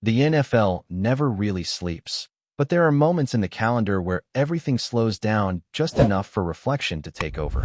The NFL never really sleeps, but there are moments in the calendar where everything slows down just enough for reflection to take over.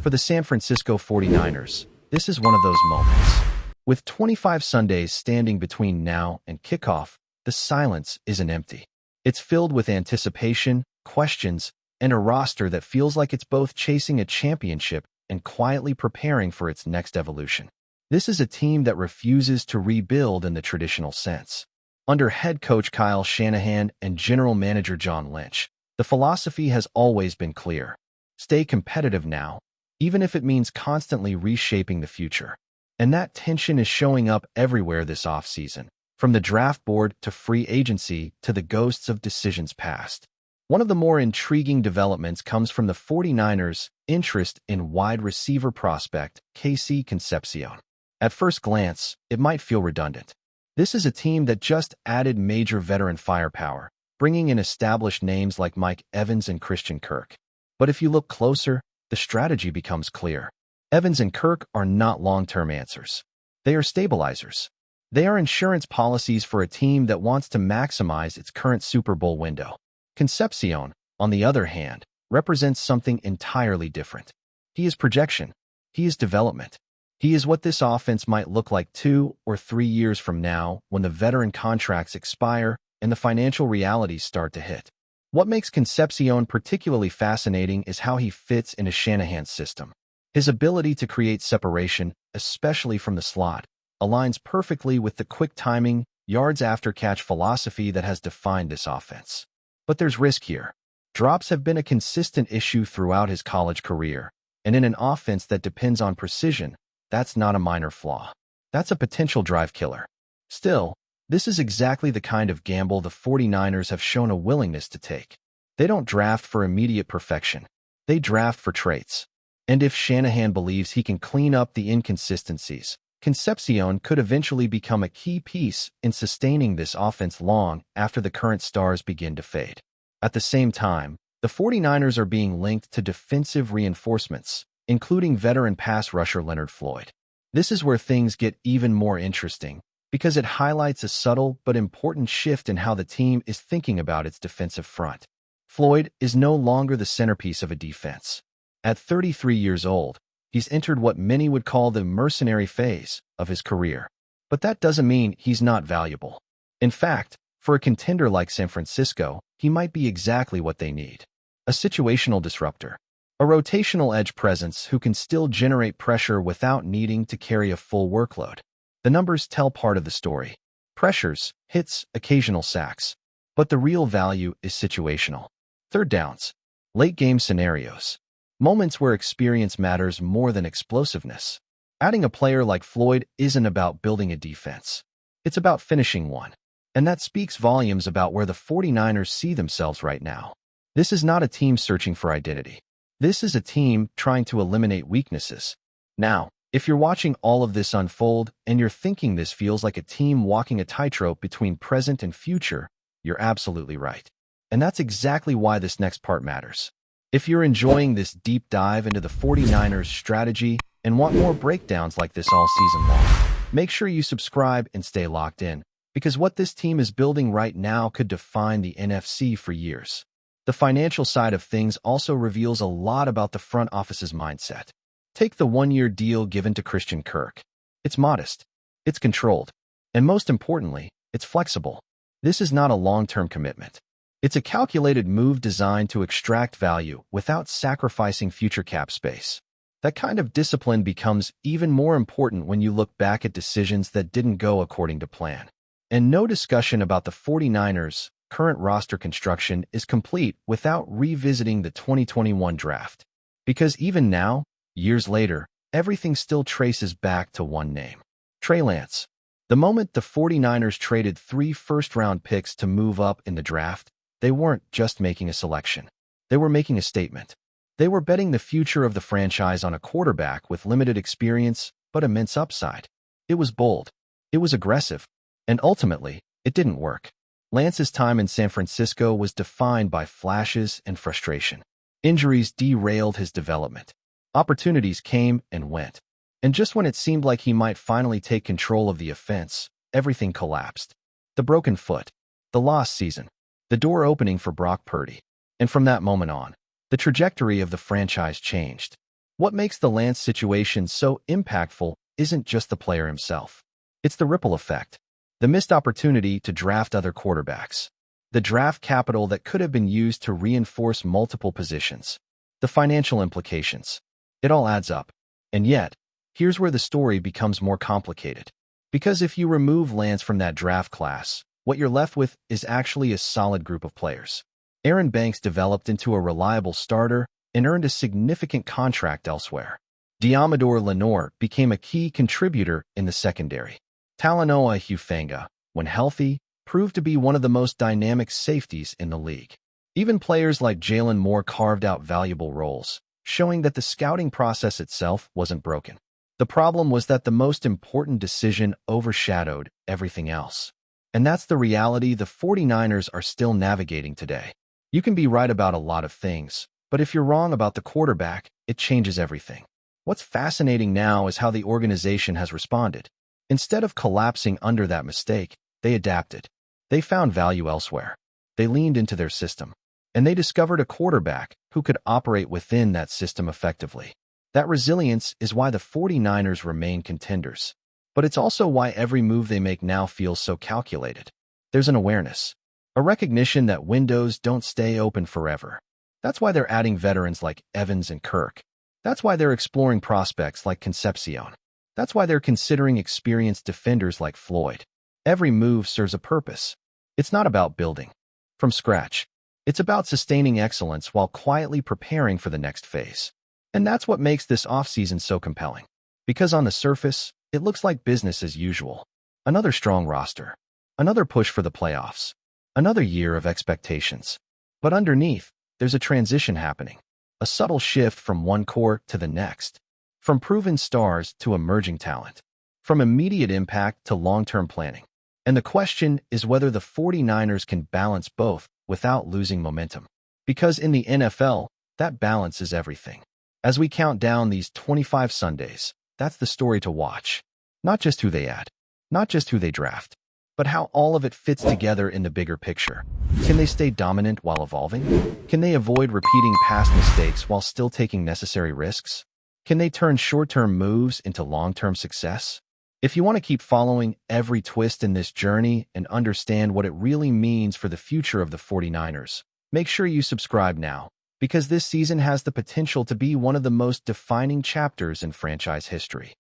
For the San Francisco 49ers, this is one of those moments. With 25 Sundays standing between now and kickoff, the silence isn't empty. It's filled with anticipation, questions, and a roster that feels like it's both chasing a championship and quietly preparing for its next evolution. This is a team that refuses to rebuild in the traditional sense. Under head coach Kyle Shanahan and general manager John Lynch, the philosophy has always been clear. Stay competitive now, even if it means constantly reshaping the future. And that tension is showing up everywhere this offseason, from the draft board to free agency to the ghosts of decisions past. One of the more intriguing developments comes from the 49ers' interest in wide receiver prospect KC Concepcion. At first glance, it might feel redundant. This is a team that just added major veteran firepower, bringing in established names like Mike Evans and Christian Kirk. But if you look closer, the strategy becomes clear. Evans and Kirk are not long-term answers. They are stabilizers. They are insurance policies for a team that wants to maximize its current Super Bowl window. Concepcion, on the other hand, represents something entirely different. He is projection. He is development. He is what this offense might look like 2 or 3 years from now when the veteran contracts expire and the financial realities start to hit. What makes Concepcion particularly fascinating is how he fits into Shanahan's system. His ability to create separation, especially from the slot, aligns perfectly with the quick timing, yards-after-catch philosophy that has defined this offense. But there's risk here. Drops have been a consistent issue throughout his college career, and in an offense that depends on precision, that's not a minor flaw. That's a potential drive killer. Still, this is exactly the kind of gamble the 49ers have shown a willingness to take. They don't draft for immediate perfection. They draft for traits. And if Shanahan believes he can clean up the inconsistencies, Concepcion could eventually become a key piece in sustaining this offense long after the current stars begin to fade. At the same time, the 49ers are being linked to defensive reinforcements, including veteran pass rusher Leonard Floyd. This is where things get even more interesting, because it highlights a subtle but important shift in how the team is thinking about its defensive front. Floyd is no longer the centerpiece of a defense. At 33 years old, he's entered what many would call the mercenary phase of his career. But that doesn't mean he's not valuable. In fact, for a contender like San Francisco, he might be exactly what they need. A situational disruptor. A rotational edge presence who can still generate pressure without needing to carry a full workload. The numbers tell part of the story. Pressures, hits, occasional sacks. But the real value is situational. Third downs. Late game scenarios. Moments where experience matters more than explosiveness. Adding a player like Floyd isn't about building a defense. It's about finishing one. And that speaks volumes about where the 49ers see themselves right now. This is not a team searching for identity. This is a team trying to eliminate weaknesses. Now, if you're watching all of this unfold and you're thinking this feels like a team walking a tightrope between present and future, you're absolutely right. And that's exactly why this next part matters. If you're enjoying this deep dive into the 49ers strategy and want more breakdowns like this all season long, make sure you subscribe and stay locked in, because what this team is building right now could define the NFC for years. The financial side of things also reveals a lot about the front office's mindset. Take the one-year deal given to Christian Kirk. It's modest, it's controlled, and most importantly, it's flexible. This is not a long-term commitment. It's a calculated move designed to extract value without sacrificing future cap space. That kind of discipline becomes even more important when you look back at decisions that didn't go according to plan. And no discussion about the 49ers' current roster construction is complete without revisiting the 2021 draft. Because even now, years later, everything still traces back to one name: Trey Lance. The moment the 49ers traded 3 first-round picks to move up in the draft, they weren't just making a selection. They were making a statement. They were betting the future of the franchise on a quarterback with limited experience but immense upside. It was bold. It was aggressive. And ultimately, it didn't work. Lance's time in San Francisco was defined by flashes and frustration. Injuries derailed his development. Opportunities came and went. And just when it seemed like he might finally take control of the offense, everything collapsed. The broken foot, the lost season, the door opening for Brock Purdy. And from that moment on, the trajectory of the franchise changed. What makes the Lance situation so impactful isn't just the player himself. It's the ripple effect. The missed opportunity to draft other quarterbacks. The draft capital that could have been used to reinforce multiple positions. The financial implications. It all adds up. And yet, here's where the story becomes more complicated. Because if you remove Lance from that draft class, what you're left with is actually a solid group of players. Aaron Banks developed into a reliable starter and earned a significant contract elsewhere. Diamador Lenore became a key contributor in the secondary. Talanoa Hufanga, when healthy, proved to be one of the most dynamic safeties in the league. Even players like Jalen Moore carved out valuable roles, showing that the scouting process itself wasn't broken. The problem was that the most important decision overshadowed everything else. And that's the reality the 49ers are still navigating today. You can be right about a lot of things, but if you're wrong about the quarterback, it changes everything. What's fascinating now is how the organization has responded. Instead of collapsing under that mistake, they adapted. They found value elsewhere. They leaned into their system. And they discovered a quarterback who could operate within that system effectively. That resilience is why the 49ers remain contenders. But it's also why every move they make now feels so calculated. There's an awareness. A recognition that windows don't stay open forever. That's why they're adding veterans like Evans and Kirk. That's why they're exploring prospects like Concepcion. That's why they're considering experienced defenders like Floyd. Every move serves a purpose. It's not about building from scratch. It's about sustaining excellence while quietly preparing for the next phase. And that's what makes this offseason so compelling. Because on the surface, it looks like business as usual. Another strong roster. Another push for the playoffs. Another year of expectations. But underneath, there's a transition happening. A subtle shift from one core to the next. From proven stars to emerging talent. From immediate impact to long-term planning. And the question is whether the 49ers can balance both without losing momentum. Because in the NFL, that balance is everything. As we count down these 25 Sundays, that's the story to watch. Not just who they add, not just who they draft, but how all of it fits together in the bigger picture. Can they stay dominant while evolving? Can they avoid repeating past mistakes while still taking necessary risks? Can they turn short-term moves into long-term success? If you want to keep following every twist in this journey and understand what it really means for the future of the 49ers, make sure you subscribe now, because this season has the potential to be one of the most defining chapters in franchise history.